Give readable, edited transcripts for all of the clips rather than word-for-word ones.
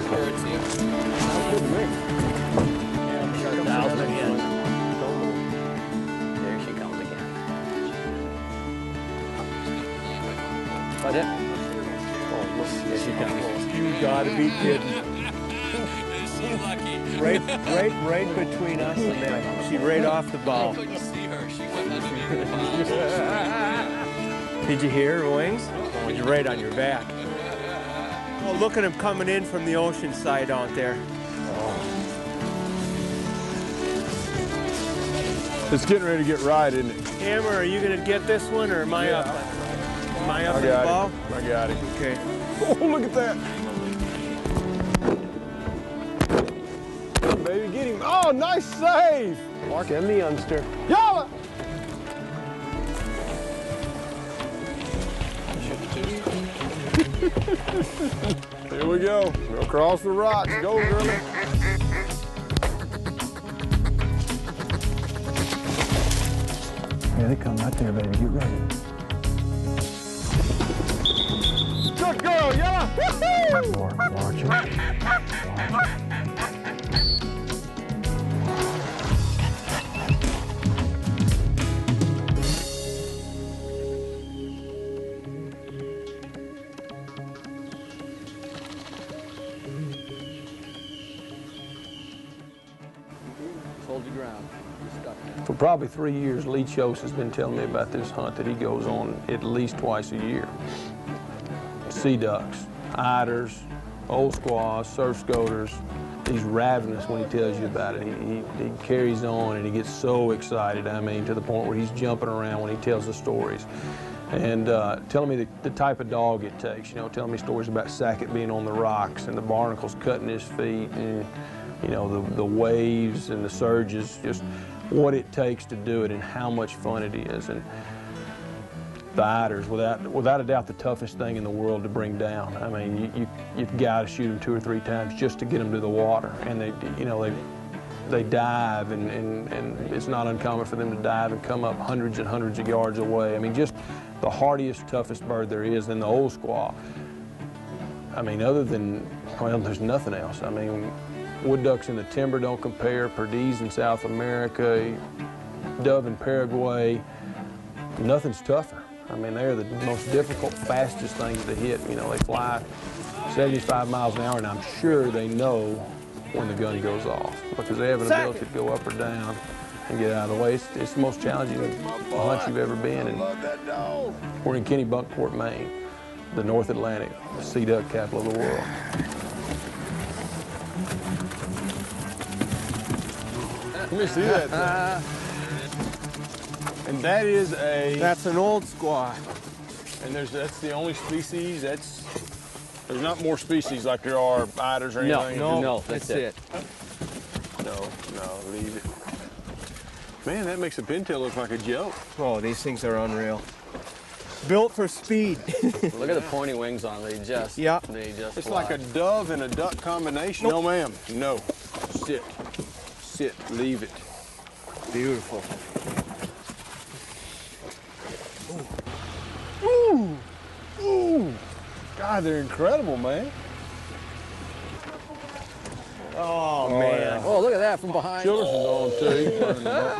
Good to you. Good to me. Thousand again. There she comes again. That's it? Oh, look. There she comes. You gotta be kidding. Is she lucky? Right between us and them. She right off the bow. Couldn't see her. She went underneath the bow. Did you hear her wings? Oh, you're right on your back. Oh, look at him coming in from the ocean side out there. It's getting ready to get right, isn't it? Hammer, are you gonna get this one, or am I up? Am I up in the ball? I got it. Okay. Oh, look at that. Baby, get him. Oh, nice save. Mark and the youngster. Yalla. Here we go. Go across the rocks. Go, girlie. Yeah, they come right there, baby. Get ready. Good girl, Yalla. Woohoo! Watch it. Watch it. Hold your ground. You're stuck now. For probably 3 years, KJOS has been telling me about this hunt that he goes on at least twice a year. Sea ducks, eiders, old squaws, surf scoters. He's ravenous when he tells you about it. He carries on and he gets so excited, I mean, to the point where he's jumping around when he tells the stories. And telling me the type of dog it takes, you know, telling me stories about SACKETT being on the rocks and the barnacles cutting his feet and, you know, the waves and the surges, just what it takes to do it and how much fun it is. And the eiders, without a doubt, the toughest thing in the world to bring down. I mean, you've got to shoot them 2 or 3 times just to get them to the water. And they dive, and it's not uncommon for them to dive and come up hundreds and hundreds of yards away. I mean, just the hardiest, toughest bird there is. Than the old squaw. I mean, other than, well, there's nothing else. I mean, wood ducks in the timber don't compare. Perdiz in South America, dove in Paraguay, nothing's tougher. I mean, they're the most difficult, fastest things to hit. You know, they fly 75 miles an hour, and I'm sure they know when the gun goes off because they have an ability to go up or down and get out of the way. It's the most challenging hunt you've ever been in. We're in KENNEBUNKPORT, Maine, the North Atlantic, the sea duck capital of the world. Let me see that. And that is That's an old squaw. and that's the only species. There's not more species like there are eiders or anything. No, that's it. No, leave it. Man, that makes a pintail look like a joke. Oh, these things are unreal. Built for speed. Look at the pointy wings on them. They just It's fly. like a dove and a duck combination. Nope. No, ma'am. No. Sit. Sit. Leave it. Beautiful. Ooh. Ooh. God, they're incredible, man. Oh, man. Oh, look at that from behind. Childers is on too.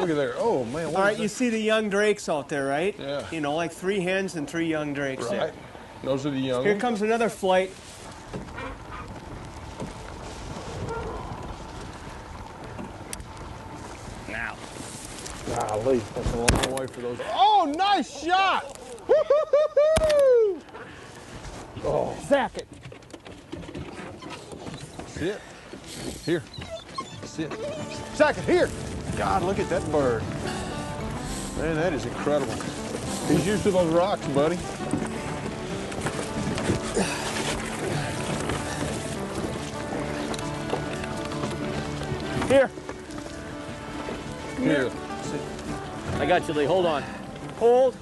Look at there. Oh man. All right, you see the young drakes out there, right? Yeah. You know, like 3 hens and 3 young drakes Right. there. Those are the young Here ones. comes another flight. Now. Golly, that's a long way for those. Oh, nice shot! Woo-hoo-hoo-hoo! Oh, SACKETT. sit. Here. Sit. SACKETT, here. God, look at that bird. Man, that is incredible. He's used to those rocks, buddy. Here. Here. I got you, Lee. Hold on. Hold.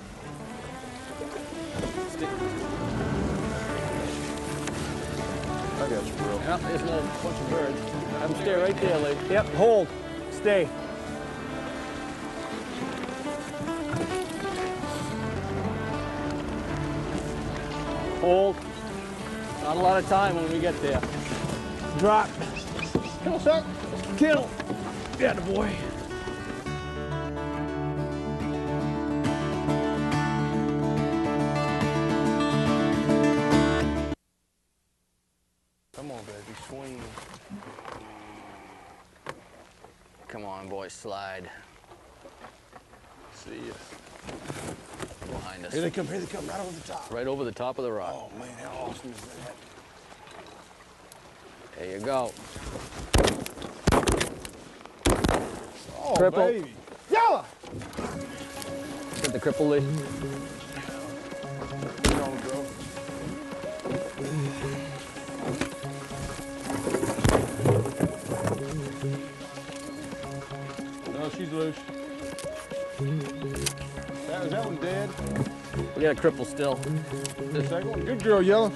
I got you, bro. Yep, there's another bunch of birds. Have them stay right there, Lee. Yep, hold. Stay. Hold. Not a lot of time when we get there. Drop. Kill, sir. Kill. Yeah, the boy. Come on, baby, swing. Come on, boy, slide. See ya. Behind us. Here they come, right over the top. Right over the top of the rock. Oh man, how awesome is that? There you go. Oh, Cripple. baby. Yalla! Get the cripple lead. Get on, bro. No, she's loose. Is that one dead? We got a cripple still. The second one? Good girl, Yellow.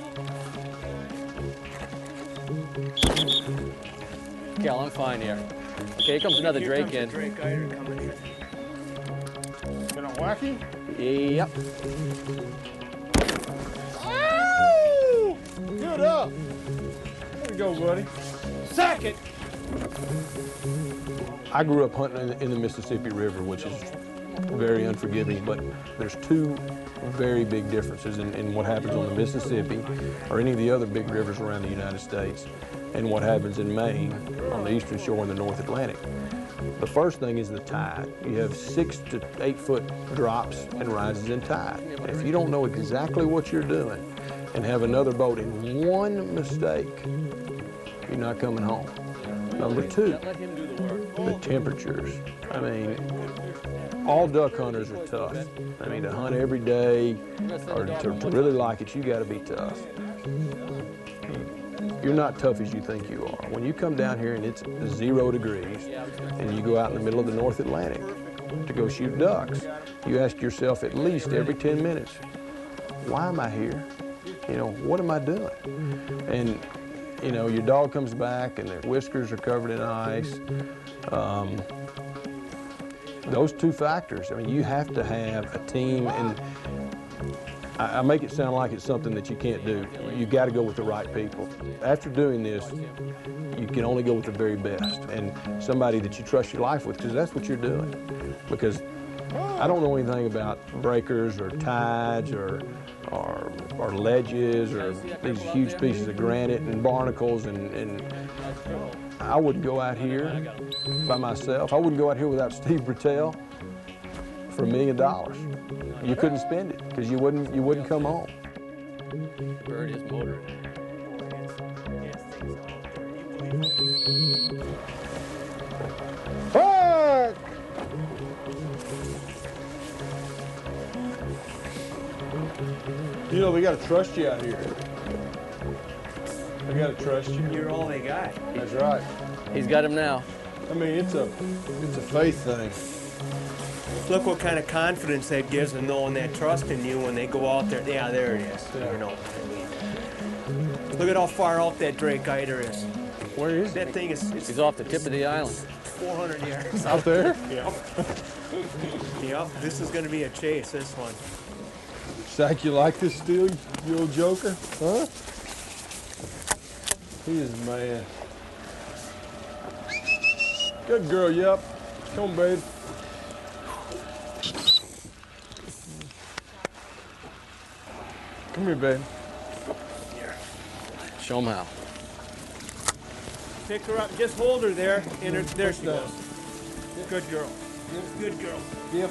Cal, I'm fine here. Okay, here comes another drake in. Drake Eider coming in. Can I whack him? Yep. Oh! Good up. There we go, buddy. Sack it. I grew up hunting in the Mississippi River, which is very unforgiving, but there's two very big differences in what happens on the Mississippi or any of the other big rivers around the United States and what happens in Maine on the eastern shore in the North Atlantic. The first thing is the tide. You have 6 to 8 foot drops and rises in tide. And if you don't know exactly what you're doing and have another boat in one mistake, you're not coming home. Number two, the temperatures. I mean, all duck hunters are tough. I mean, to hunt every day or to really like it, you got to be tough. You're not tough as you think you are. When you come down here and it's 0 degrees and you go out in the middle of the North Atlantic to go shoot ducks, you ask yourself at least every 10 minutes, why am I here? You know, what am I doing? And you know, your dog comes back and their whiskers are covered in ice. Those two factors, I mean, you have to have a team, and I make it sound like it's something that you can't do. You got to go with the right people. After doing this, you can only go with the very best and somebody that you trust your life with, because that's what you're doing. Because I don't know anything about breakers or tides or ledges or these huge pieces of granite and barnacles, and I wouldn't go out here by myself. I wouldn't go out here without Steve Brettell for $1 million. You couldn't spend it because you wouldn't come home. The bird is motoring. Hey! You know, they got to trust you out here. They got to trust you. You're all they got. That's right. He's got him now. I mean, it's a faith thing. Look what kind of confidence that gives them, knowing that trust in you when they go out there. Yeah, there it is. Yeah. You know. Look at how far out that Drake Eider is. Where is That thing is He's off the tip of the island. 400 yards. out there? Yep. Yep. This is going to be a chase, this one. Sack, you like this still, you old joker? Huh? He is mad. Good girl, yep. Come on, babe. Come here, babe. Show him how. Pick her up. Just hold her there. And there she goes. Good girl. Good girl. Yep.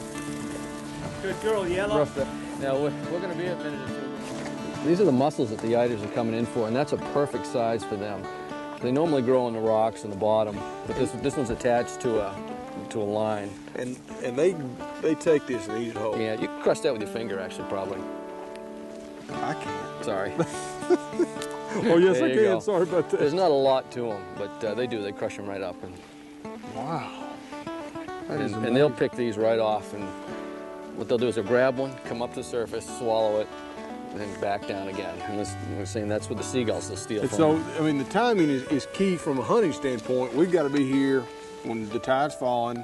Good girl, Yellow. Rough that. Now, we're going to be a minute or two. These are the mussels that the eiders are coming in for, and that's a perfect size for them. They normally grow on the rocks in the bottom, but this one's attached to a line. And they take this and eat it whole. Yeah, you can crush that with your finger, actually, probably. I can't. Sorry. Oh, yes, There I you can. go. Sorry about that. There's not a lot to them, but they do. They crush them right up, Wow. That is and they'll pick these right off. And what they'll do is they'll grab one, come up to the surface, swallow it, and then back down again. And we're saying that's what the seagulls will steal And from so, them. I mean, the timing is key from a hunting standpoint. We've got to be here when the tide's falling,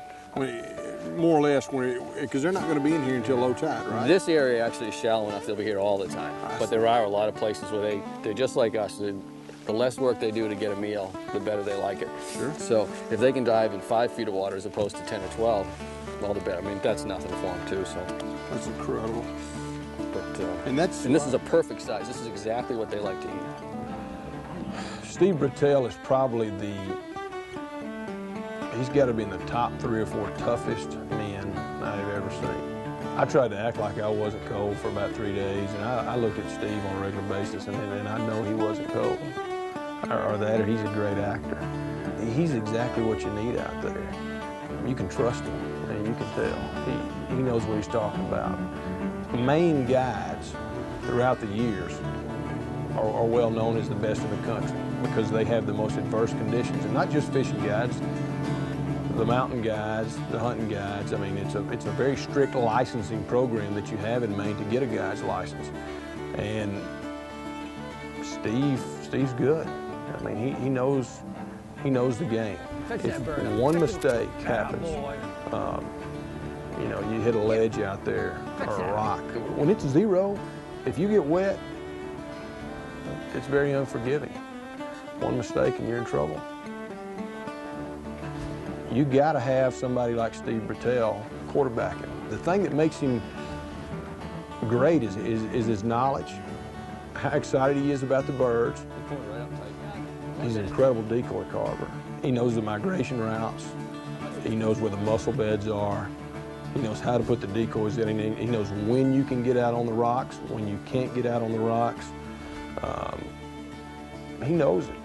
more or less, because they're not going to be in here until low tide, right? This area actually is shallow enough they'll be here all the time. But there are a lot of places where they're just like us. the less work they do to get a meal, the better they like it. Sure. So if they can dive in 5 feet of water as opposed to 10 or 12, well, the better. I mean, that's nothing for them too. So That's incredible. But, And this is a perfect size. This is exactly what they like to eat. Steve Brettell is probably he's got to be in the top 3 or 4 toughest men I've ever seen. I tried to act like I wasn't cold for about 3 days, and I looked at Steve on a regular basis, and I know he wasn't cold. Or he's a great actor. He's exactly what you need out there. You can trust him, and you can tell. He knows what he's talking about. Maine guides throughout the years are well known as the best in the country because they have the most adverse conditions, and not just fishing guides, the mountain guides, the hunting guides. I mean, it's a very strict licensing program that you have in Maine to get a guide's license. And Steve's good. I mean, he knows the game. If one mistake happens, you know, you hit a ledge out there or a rock. When it's 0, if you get wet, it's very unforgiving. One mistake and you're in trouble. You got to have somebody like Steve Brettell quarterbacking. The thing that makes him great is his knowledge, how excited he is about the birds. He's an incredible decoy carver. He knows the migration routes. He knows where the mussel beds are. He knows how to put the decoys in. He knows when you can get out on the rocks, when you can't get out on the rocks. He knows it.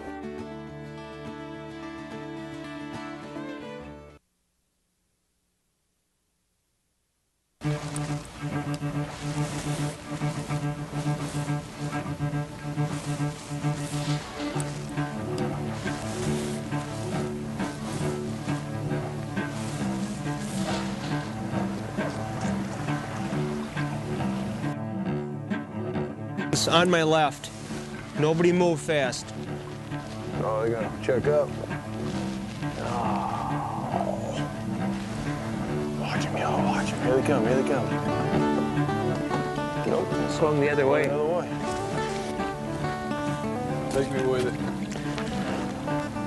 On my left. Nobody move fast. Oh, they're gonna check up. Oh. Watch him, y'all, watch him. Here they come, here they come. Nope, swung the other way. The other way. Take me with it.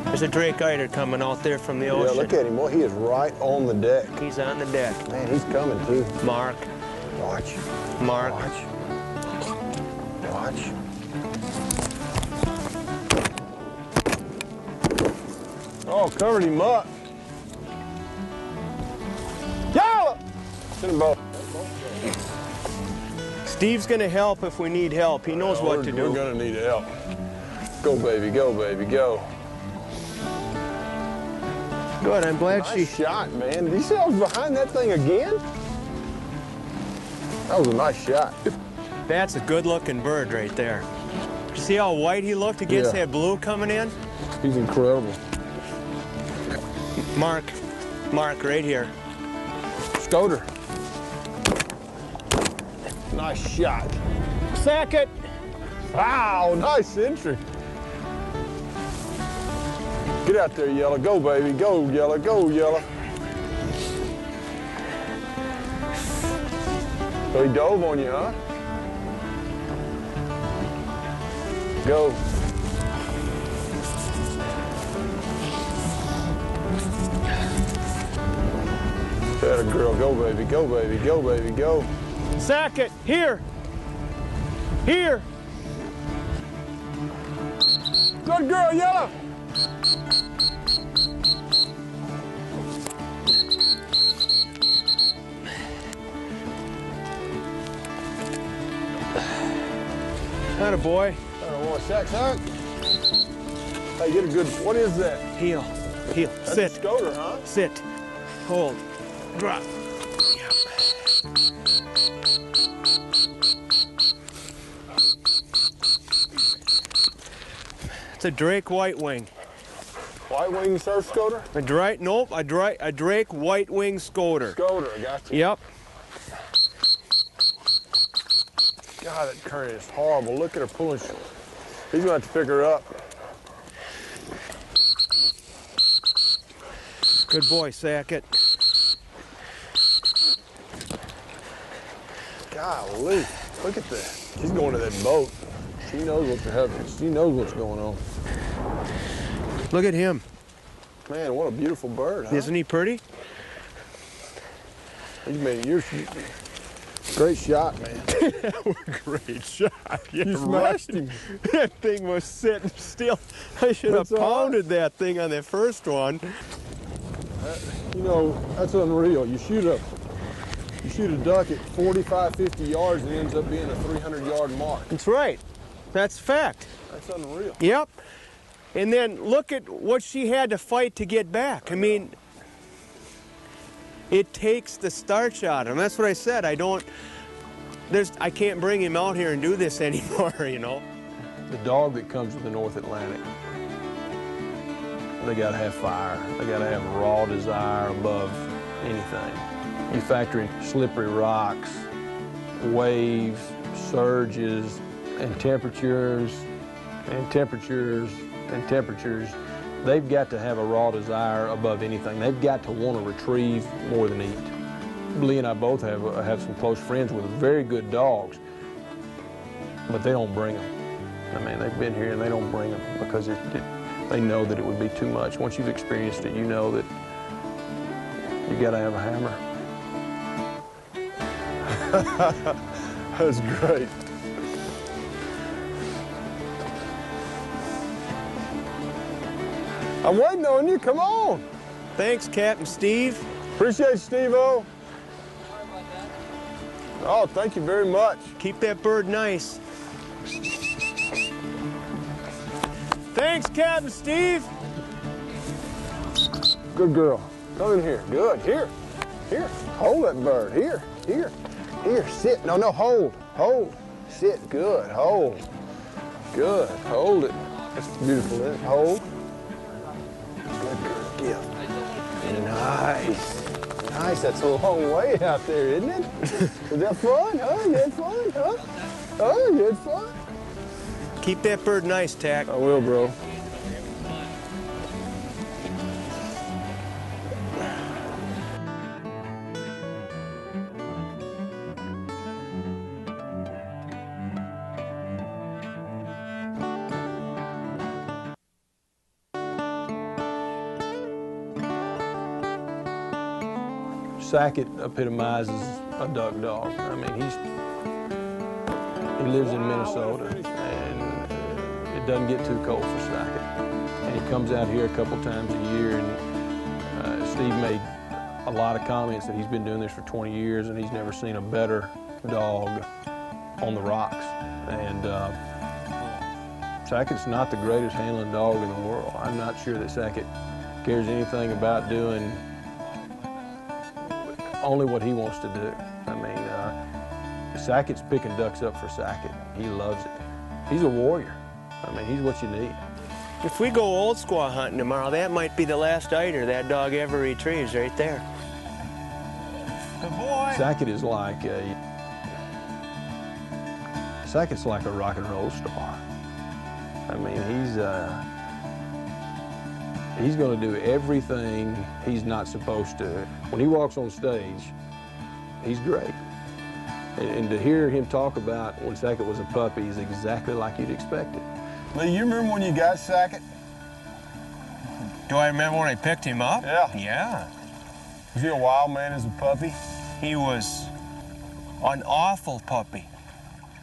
There's a drake eider coming out there from the ocean. Yeah, look at him, boy. He is right on the deck. He's on the deck. Man, he's coming too. Mark. Watch. Mark. Watch. Watch. Oh, covered him up. Yalla! Send him both. Steve's gonna help if we need help. He knows what to do. We're gonna need help. Go, baby, go, baby, go. Good, I'm glad Nice shot, man. Did you see I was behind that thing again? That was a nice shot. That's a good-looking bird right there. You see how white he looked against that blue coming in? He's incredible. Mark, right here. Scoter. Nice shot. Sackett. Wow, nice entry. Get out there, Yellow. Go, baby. Go, Yellow. Go, Yellow. So he dove on you, huh? Go. Better girl. Go, baby. Go, baby. Go, baby. Go. Sackett, here. Here. Good girl, Yellow. Atta boy. I don't want sex, huh? Hey, get a good, what is that? Heel. That's Sit. a scoter, huh? Sit. Hold. Drop. It's a drake white wing. White wing surf scoter? A drake white wing scoter. Scoter, I got you. Yep. God, that current is horrible. Look at her pulling. He's gonna have to pick her up. Good boy, Sackett. Golly. Look at that. She's going to that boat. She knows what the hell. She knows what's going on. Look at him. Man, what a beautiful bird, huh? Isn't he pretty? He's made your great shot, man. Great shot. Yeah, You smashed him. That thing was sitting still. I should have That's all right. pounded that thing on that first one. You know, that's unreal. You shoot a duck at 45, 50 yards and it ends up being a 300-yard mark. That's right. That's fact. That's unreal. Yep. And then look at what she had to fight to get back. I mean, it takes the starch out of him. That's what I said. I can't bring him out here and do this anymore, you know. The dog that comes with the North Atlantic, they gotta have fire. They gotta have raw desire above anything. You factor in slippery rocks, waves, surges, and temperatures, and temperatures, and temperatures. They've got to have a raw desire above anything. They've got to want to retrieve more than eat. Lee and I both have some close friends with very good dogs, but they don't bring them. I mean, they've been here and they don't bring them because they know that it would be too much. Once you've experienced it, you know that you got to have a hammer. That's great. I'm waiting on you. Come on. Thanks, Captain Steve. Appreciate you, Steve-O. Oh, thank you very much. Keep that bird nice. Thanks, Captain Steve. Good girl. Come in here. Good. Here. Here. Hold that bird. Here. Here. Here. Sit. No, no. Hold. Hold. Sit. Good. Hold. Good. Hold it. That's beautiful, isn't it? Hold. Good girl. Give. Nice. Nice. That's a long way out there, isn't it? Was that fun? Huh? You had fun? Huh? Oh, you had fun? Keep that bird nice, Tack. I will, bro. Sackett epitomizes a duck dog. I mean, he lives in Minnesota, and it doesn't get too cold for Sackett. And he comes out here a couple times a year, and Steve made a lot of comments that he's been doing this for 20 years, and he's never seen a better dog on the rocks. And Sackett's not the greatest handling dog in the world. I'm not sure that Sackett cares anything about doing only what he wants to do. I mean, Sackett's picking ducks up for Sackett. He loves it. He's a warrior. I mean, he's what you need. If we go old squaw hunting tomorrow, that might be the last eider that dog ever retrieves right there. Good boy. Sackett is like Sackett's like a rock and roll star. I mean, he's going to do everything he's not supposed to. When he walks on stage, he's great. And to hear him talk about when Sackett was a puppy is exactly like you'd expect it. Lee, you remember when you got Sackett? Do I remember when I picked him up? Yeah. Yeah. Was he a wild man as a puppy? He was an awful puppy.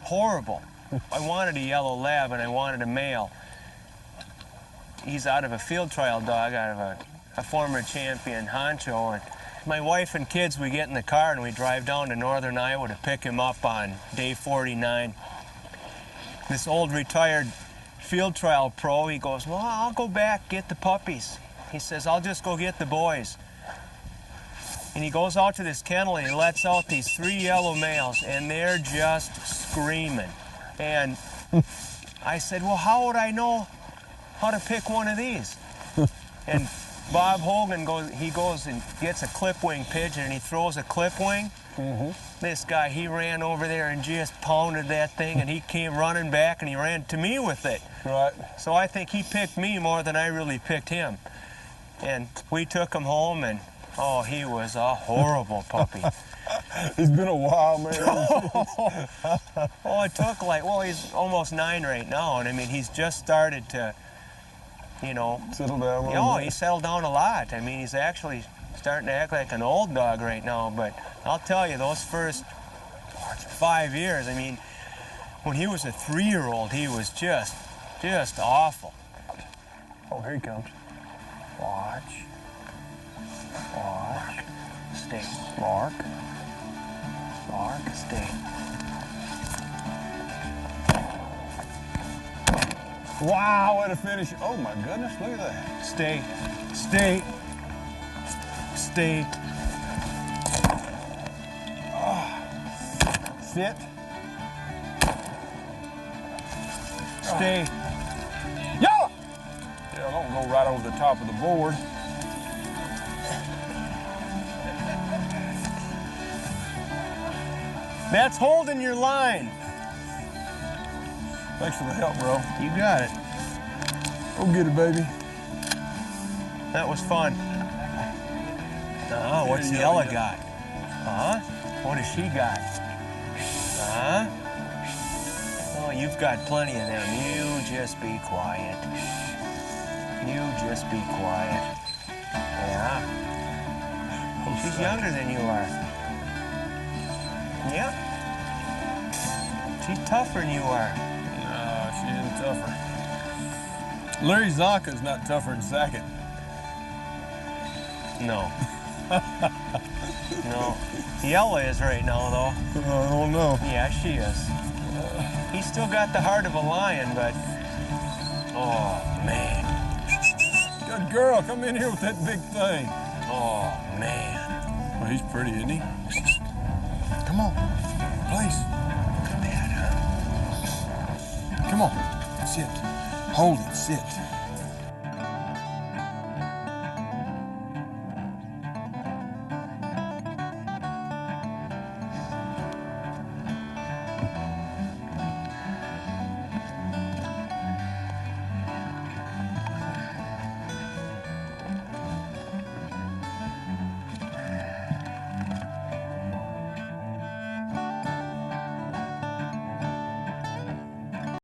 Horrible. I wanted a yellow lab and I wanted a male. He's out of a field trial dog, out of a former champion honcho. And my wife and kids, we get in the car and we drive down to northern Iowa to pick him up on day 49. This old retired field trial pro, he goes, well, I'll go back, get the puppies. He says, I'll just go get the boys. And he goes out to this kennel and he lets out these 3 yellow males and they're just screaming. And I said, well, how would I know how to pick one of these? And Bob Hogan goes and gets a clip wing pigeon and he throws a clip wing. This guy, he ran over there and just pounded that thing and he came running back and he ran to me with it. Right. So I think he picked me more than I really picked him. And we took him home and, oh, he was a horrible puppy. He's been a while, man. Oh, it took like, well, he's almost 9 right now, and I mean, he's just started to, you know. Settle down a little Oh, bit. he settled down a lot. I mean, he's actually starting to act like an old dog right now, but I'll tell you, those first 5 years, I mean, when he was a 3-year-old, he was just awful. Oh, here he comes. Watch. Watch. Stay. Mark. Mark, stay. Wow, what a finish. Oh my goodness, look at that. Stay. Stay. Stay. Sit. Stay. Yeah! Yeah, don't go right over the top of the board. That's holding your line. Thanks for the help, bro. You got it. Go get it, baby. That was fun. What's the Ella got? Huh? What has she got? Huh? Oh, you've got plenty of them. You just be quiet. You just be quiet. Yeah. She's younger than you are. Yeah. She's tougher than you are. No, she isn't tougher. Larry Zonka's not tougher than Sackett. No. No. Ella is right now, though. I don't know. Yeah, she is. He's still got the heart of a lion, but... Oh, man. Good girl, come in here with that big thing. Oh, man. Well, he's pretty, isn't he? Come on, please. Look at that, huh? Come on, sit. Hold it, sit.